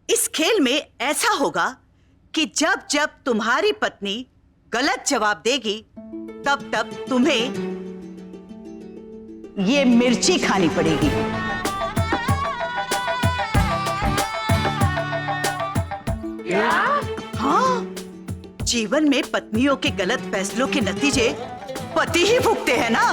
इस खेल में ऐसा होगा कि जब जब तुम्हारी पत्नी गलत जवाब देगी तब तब तुम्हें ये मिर्ची खानी पड़ेगी। क्या? हाँ, जीवन में पत्नियों के गलत फैसलों के नतीजे पति ही भुगते हैं ना।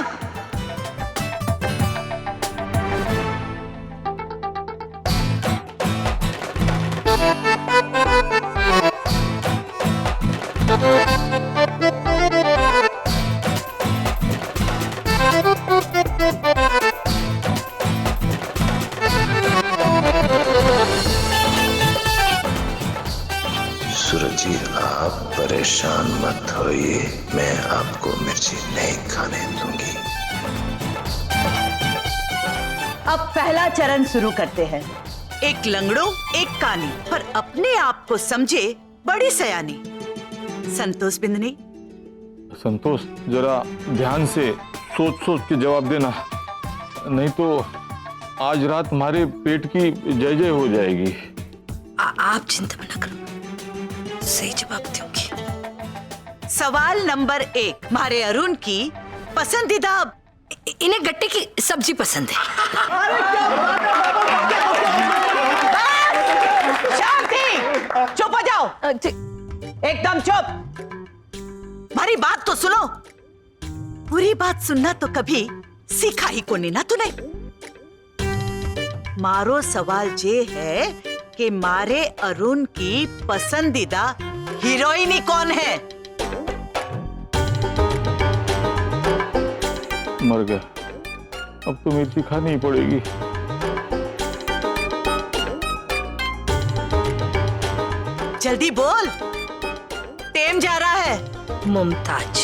सूरज जी, आप परेशान मत होइए, मैं आपको मिर्ची नहीं खाने दूंगी। अब पहला चरण शुरू करते हैं। एक लंगड़ो एक कानी, पर अपने आप को समझे बड़ी सयानी। संतोष बिंदनी। संतोष, जरा ध्यान से सोच सोच के जवाब देना, नहीं तो आज रात हमारे पेट की जय जय हो जाएगी। आप चिंता न करो, सही जवाब दूंगी। सवाल नंबर 1, हमारे अरुण की पसंदीदा। इन्हें गट्टे की सब्जी पसंद है। शांति, चुप हो जाओ, एकदम चुप। हमारी बात तो सुनो। पूरी बात सुनना तो कभी सीखा ही को नहीं ना तूने। मारो सवाल ये है कि मारे अरुण की पसंदीदा हीरोइनी कौन है? मर गया, अब तो मिर्ची खानी ही पड़ेगी। जल्दी बोल, टेम जा रहा है। मुमताज।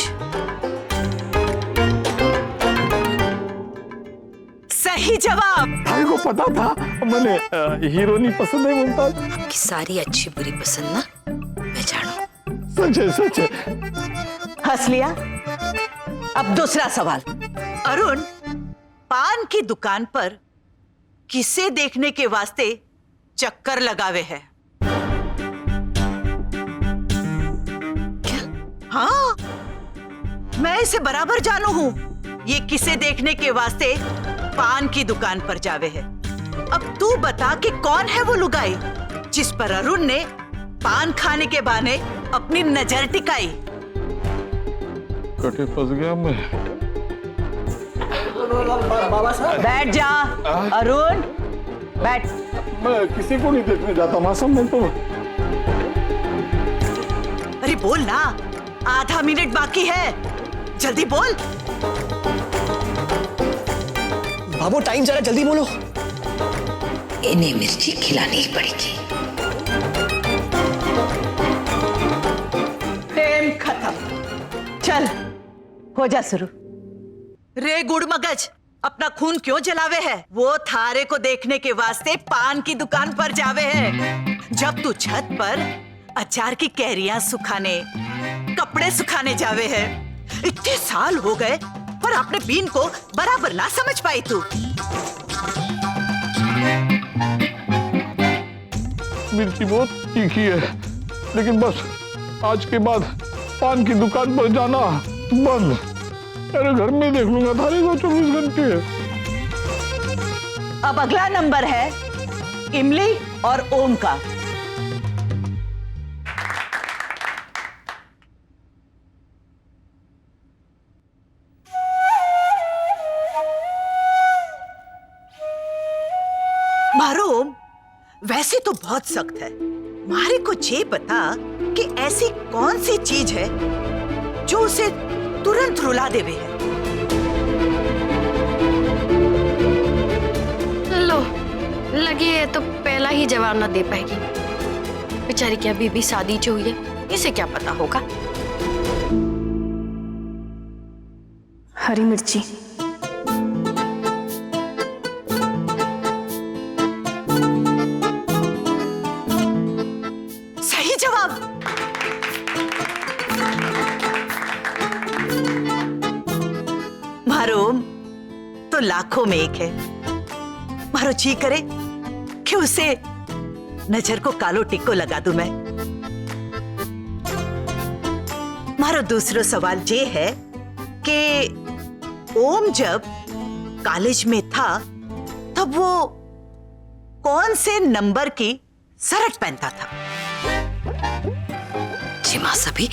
सही जवाब। भाई को पता था, मैंने हीरोइनी पसंद है मुमताज। आपकी सारी अच्छी बुरी पसंद ना मैं जानू। सच है, सच है। हंस लिया। अब दूसरा सवाल। अरुण पान की दुकान पर किसे देखने के वास्ते चक्कर लगावे है? क्या? हाँ, मैं इसे बराबर जानू हूँ। ये किसे देखने के वास्ते पान की दुकान पर जावे है। अब तू बता कि कौन है वो लुगाई जिस पर अरुण ने पान खाने के बहाने अपनी नजर टिकाई? कटे फंस गया मैं। बैठ जा अरुण, बैठ। मैं किसी को नहीं देखने जाता मासूम, मैं तो। अरे बोल ना, आधा मिनट बाकी है, जल्दी बोल। बाबू टाइम जरा जल्दी बोलो। इन्हें मिर्ची खिलानी ही पड़ेगी। टेम खत्म। चल हो जा शुरू। रे गुड़ मगज, अपना खून क्यों जलावे है? वो थारे को देखने के वास्ते पान की दुकान पर जावे है। जब तू छत पर अचार की कैरियां सुखाने, कपड़े सुखाने जावे है। इतने साल हो गए पर आपने बीन को बराबर ना समझ पाई तू। मिर्ची बहुत तीखी है, लेकिन बस आज के बाद पान की दुकान पर जाना बंद। अरे घर में देख लूंगा, थारे को 24 घंटे। अब अगला नंबर है इमली और ओम का। मारो ओम, वैसे तो बहुत सख्त है। मारे को ये बता कि ऐसी कौन सी चीज है जो उसे तुरंत रुला देवे है? लो, लगी है तो पहला ही जवाब ना दे पाएगी। बेचारी की अभी भी शादी जो हुई है, इसे क्या पता होगा। हरी मिर्ची। सही जवाब। मारो तो लाखों में एक है। मारो जी करे कि उसे नजर को कालो टिक्को लगा दूं मैं। मारो दूसरो सवाल ये है कि ओम जब कॉलेज में था तब वो कौन से नंबर की शर्ट पहनता था? जी माँ सभी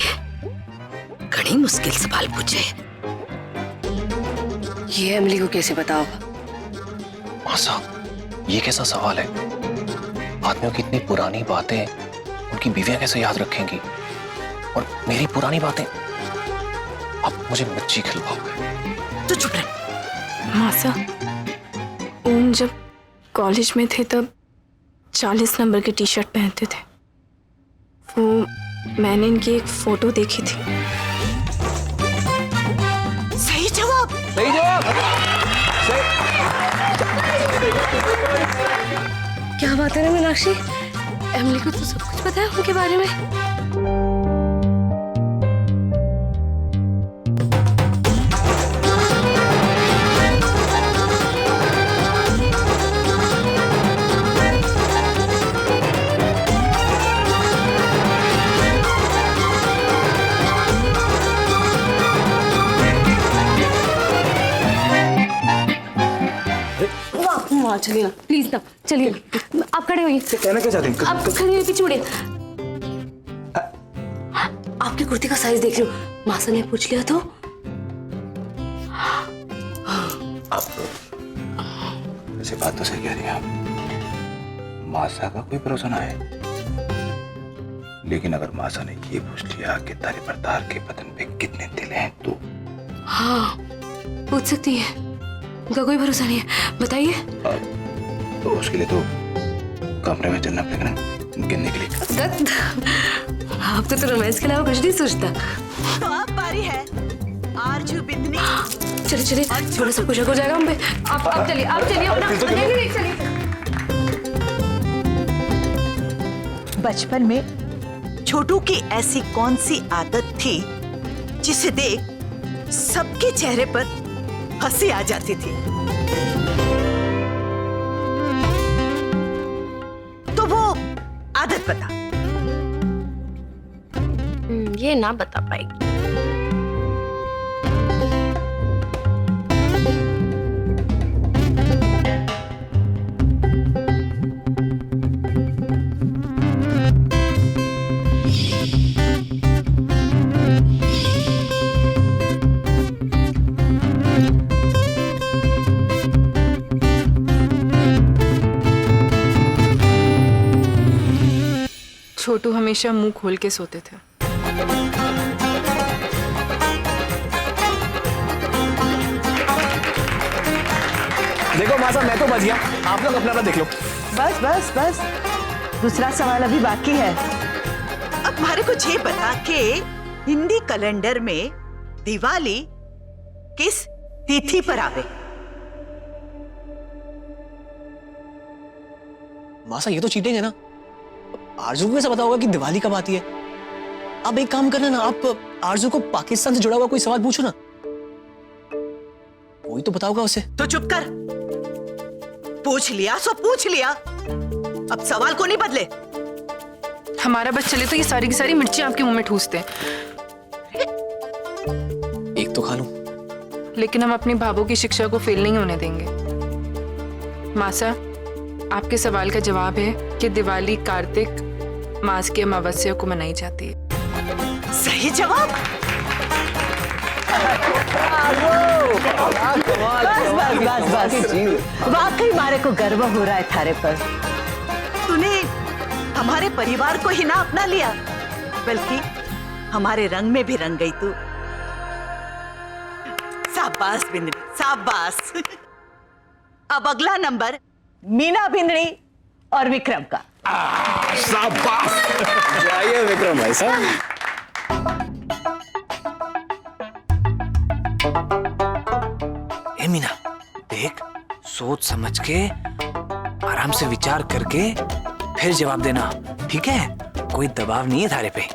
घनी मुश्किल सवाल पूछे। ये अमली को कैसे पता होगा? मासा, ये कैसा सवाल है? आदमियों की इतनी पुरानी बातें उनकी बीवियां कैसे याद रखेंगी? और मेरी पुरानी बातें अब मुझे मिर्ची खिलवाओगे? तो चुप रह। मासा, ओम जब कॉलेज में थे तब 40 नंबर की टी शर्ट पहनते थे। वो मैंने इनकी एक फोटो देखी थी। सही जवाब। सही जवाब। क्या बात है ना मीनाक्षी, अमली को तो सब कुछ पता है उनके बारे में। वाह, चलिए ना प्लीज ना, चलिए ना। आप खड़े होइए। कहना क्या चाहते हैं? आप खड़े होइए, पीछे मुड़िए। आपकी कुर्ती का साइज देख रही हूँ, मासा ने पूछ लिया तो? ऐसी बात तो सही कह रही हैं आप। मासा का कोई भरोसा ना है, लेकिन अगर मासा ने ये पूछ लिया कि तारे परतार के बदन पे कितने तिल हैं तो हाँ, पूछ सकती है। उनका कोई भरोसा नहीं है, बताइए। तो उसके लिए तो कमरे में चलना पड़ेगा ना गिनने के लिए। आपको तो रोमांस के अलावा कुछ नहीं सोचता। तो अब बारी है आरजू बिंदनी। चलिए चलिए, थोड़ा सा कुछ हो जाएगा हम पे। आप चलिए, आप चलिए अपना। नहीं, चलिए। बचपन में छोटू की ऐसी कौन सी आदत थी जिसे देख सबके चेहरे पर हंसी आ जाती थी? तो वो आदत बता। ये ना बता पाएगी। छोटू हमेशा मुंह खोल के सोते थे। देखो मासा, मैं तो बच गया, आप लोग अपना देख लो। बस बस बस, दूसरा सवाल अभी बाकी है। अब हमारे को ये बता कि हिंदी कैलेंडर में दिवाली किस तिथि पर आवे? मासा, ये तो चीटिंग है ना। आरजू को कैसे पता होगा कि दिवाली कब आती है? आप एक काम करना ना, आप आरजू को पाकिस्तान से जुड़ा हुआ कोई सवाल पूछो ना, वही तो बताओगा उसे। तो चुप कर। पूछ लिया सो पूछ लिया, अब सवाल को नहीं बदले। हमारा बस चले तो ये सारी की सारी मिर्ची आपके मुंह में ठूसते हैं। एक तो खा लूं। लेकिन हम अपनी भाभो की शिक्षा को फेल नहीं होने देंगे। मासा, आपके सवाल का जवाब है कि दिवाली कार्तिक मास की अमावस्या को मनाई जाती है। सही जवाब। बस बस बस बस, वाकई मारे को गर्व हो रहा है थारे पर। तूने हमारे परिवार को ही ना अपना लिया, बल्कि हमारे रंग में भी रंग गई तू। शाबाश बिंदनी, शाबाश। अब अगला नंबर मीना बिंदनी और विक्रम का। शाबाश। जाइए विक्रम भाई साहब। ए मीना, देख, सोच समझ के आराम से विचार करके फिर जवाब देना, ठीक है? कोई दबाव नहीं है थारे पे।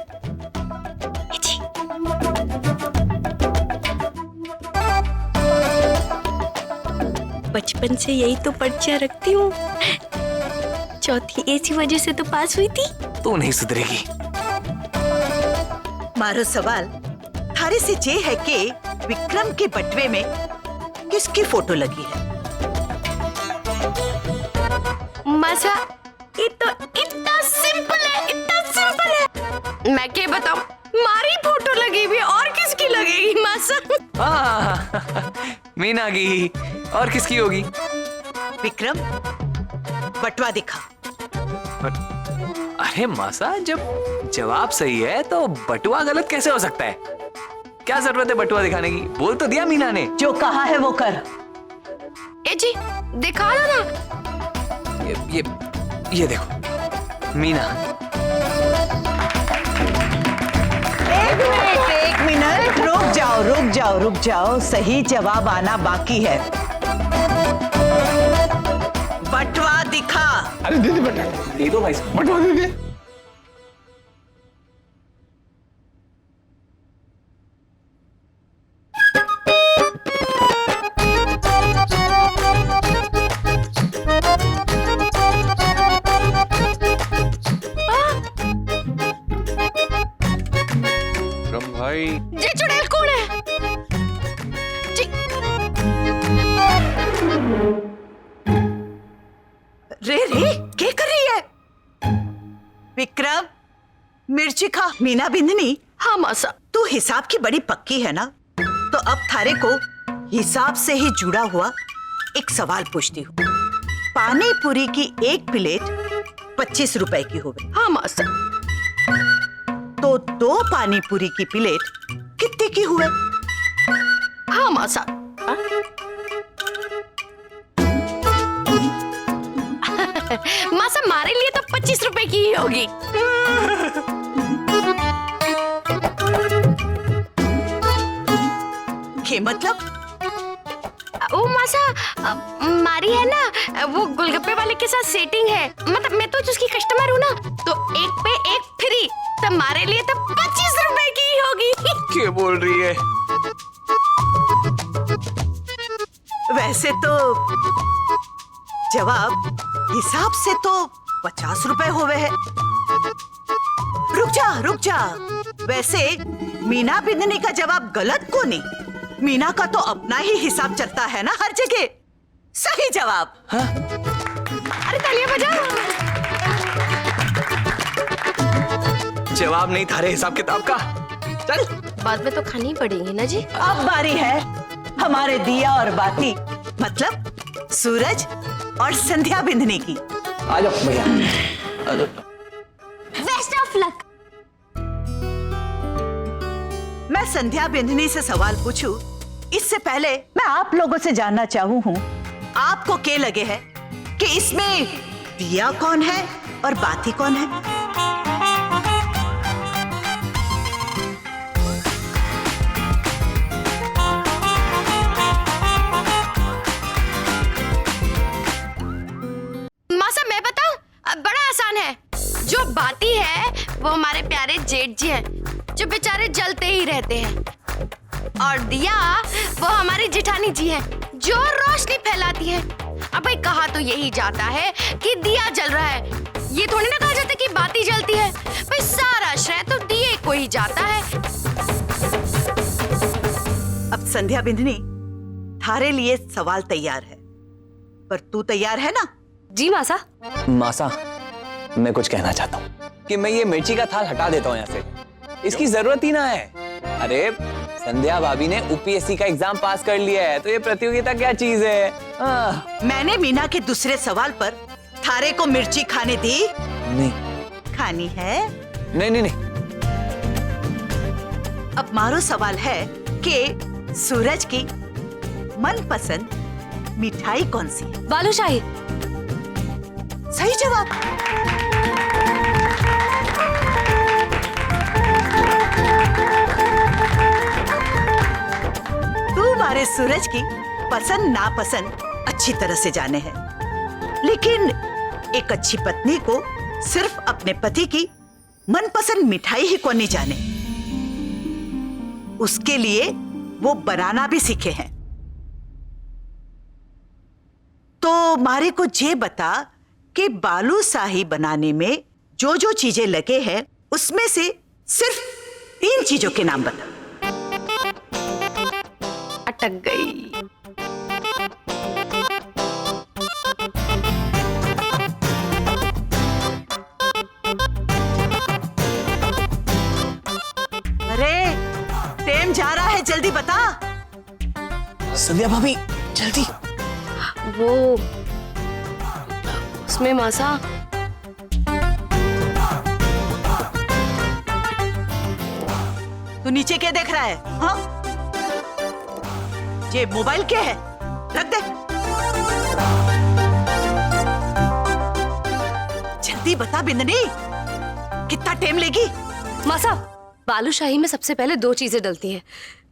बचपन से यही तो पर्चा रखती हूँ, चौथी ऐसी वजह से तो पास हुई थी। तू नहीं सुधरेगी। मारो सवाल थारे से ये है कि विक्रम के बटवे में किसकी फोटो लगी है? मासा ये तो इतना सिंपल है, इतना सिंपल है। मैं क्या बताऊं, मारी फोटो लगी हुई और किसकी लगेगी मासा? मीना की। और किसकी होगी? विक्रम बटवा दिखा। अरे मासा, जब जवाब सही है तो बटुआ गलत कैसे हो सकता है? क्या जरूरत है बटुआ दिखाने की? बोल तो दिया मीना ने। जो कहा है वो कर। ए जी दिखा दो ना। ये देखो मीना। एक मिनट रुक जाओ, सही जवाब आना बाकी है। बटवा दिखा। अरे दीदी बेटा, दे दो भाई साहब। बटवा दीदी। भाई ये चुड़ैल कौन है? जी रे क्या कर रही है? विक्रम मिर्ची खा। मीना बिंदनी, हाँ मासा। तू हिसाब की बड़ी पक्की है ना, तो अब थारे को हिसाब से ही जुड़ा हुआ एक सवाल पूछती हूँ। पानी पूरी की एक प्लेट 25 रुपए की होगी। हाँ मासा। तो 2 पानी पूरी की प्लेट कितने की हुए? हाँ मासा। मासा हमारे लिए तो 25 रुपए की ही होगी। के मतलब? ओ मासा, मारी है ना वो गोलगप्पे वाले के साथ सेटिंग है। मतलब मैं तो उसकी कस्टमर हूँ ना, तो एक पे एक फ्री, तो हमारे लिए तो 25 रुपए की ही होगी। क्या बोल रही है? वैसे तो जवाब हिसाब से तो 50 रुपए हुए हैं। रुक जा। वैसे मीना बिंदनी का जवाब गलत को नहीं। मीना का तो अपना ही हिसाब चलता है ना हर जगह। सही जवाब। हाँ? अरे तालियां बजाओ। जवाब नहीं था रे हिसाब किताब का। चल बाद में तो खानी ही पड़ेगी ना जी। अब बारी है हमारे दिया और बाती, मतलब सूरज और संध्या बिंदनी की। आ जाओ भैया। Best of luck. मैं संध्या बिंदनी से सवाल पूछूं, इससे पहले मैं आप लोगों से जानना चाहूं हूं, आपको क्या लगे है कि इसमें दिया कौन है और बाती कौन है? मासा मैं बताऊं, अब बड़ा आसान है। जो बाती है वो हमारे प्यारे जेठ जी हैं, जो बेचारे जलते ही रहते हैं। और दिया वो हमारी जेठानी जी हैं, जो रोशनी फैलाती है। अब भाई कहा तो यही जाता है कि दिया जल रहा है, ये थोड़ी ना कहा जाता कि बाती जलती है। भाई सारा श्रेय तो दिए को ही जाता है। अब संध्या बिंदनी, थारे लिए सवाल तैयार है, पर तू तैयार है ना? जी मासा। मासा, मैं कुछ कहना चाहता हूँ कि मैं ये मिर्ची का थाल हटा देता हूँ यहाँ से। इसकी जरूरत ही ना है। अरे संध्या भाभी ने यूपीएससी का एग्जाम पास कर लिया है, तो ये प्रतियोगिता क्या चीज है? मैंने मीना के दूसरे सवाल पर थारे को मिर्ची खाने दी। नहीं खानी है? नहीं। अब मारो सवाल है कि सूरज की मनपसंद मिठाई कौन सी है? बालूशाही। सही जवाब। तू हमारे सूरज की पसंद नापसंद अच्छी तरह से जाने हैं, लेकिन एक अच्छी पत्नी को सिर्फ अपने पति की मनपसंद मिठाई ही कौन नहीं जाने, उसके लिए वो बनाना भी सीखे हैं। तो मारे को ये बता कि बालूशाही बनाने में जो जो चीजें लगे हैं उसमें से सिर्फ 3 चीजों के नाम बता। अटक गई। अरे टाइम जा रहा है, जल्दी बता। संध्या भाभी जल्दी। वो उसमें मासा तू नीचे क्या देख रहा है? हाँ, ये मोबाइल क्या है? रख दे। जल्दी बता बिंदनी, कितना टाइम लेगी? मासा, बालूशाही में सबसे पहले 2 चीजें डलती हैं,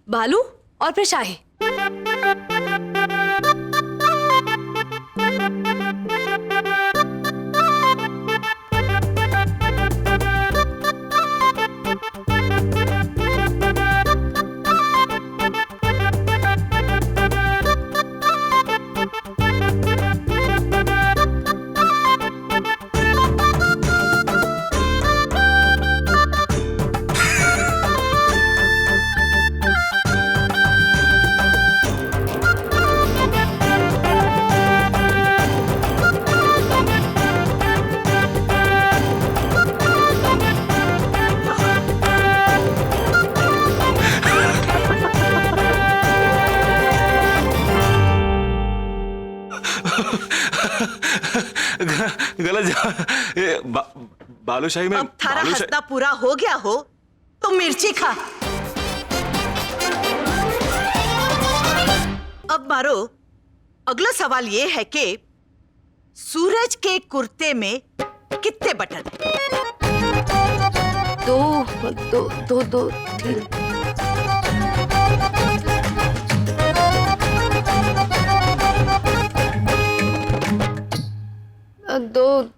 बालू और फिर शाही। गलत बालूशाही में अब थारा हंसना पूरा हो गया हो तो मिर्ची खा। अब मारो, अगला सवाल ये है कि सूरज के कुर्ते में कितने बटन हैं? 2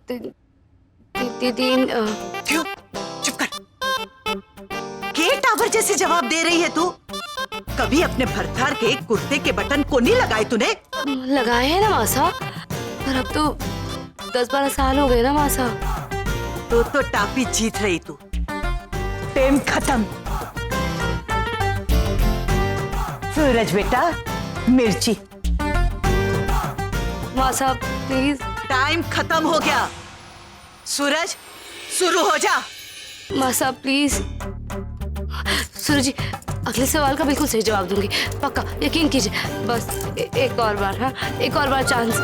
3 2 3 क्यों? चुप कर। के टावर जैसे जवाब दे रही है तू? कभी अपने भरथार के कुर्ते के बटन को नहीं लगाए तूने? लगाए हैं ना मासा, पर अब तो 10-12 साल हो गए ना मासा। तो टापी जीत रही तू। टाइम खत्म। सूरज बेटा, मिर्ची। मासा प्लीज। टाइम खत्म हो गया। सूरज शुरू हो जा। मासा प्लीज। सूरज जी, अगले सवाल का बिल्कुल सही जवाब दूंगी, पक्का, यकीन कीजिए। बस एक और बार, हाँ, एक और बार चांस।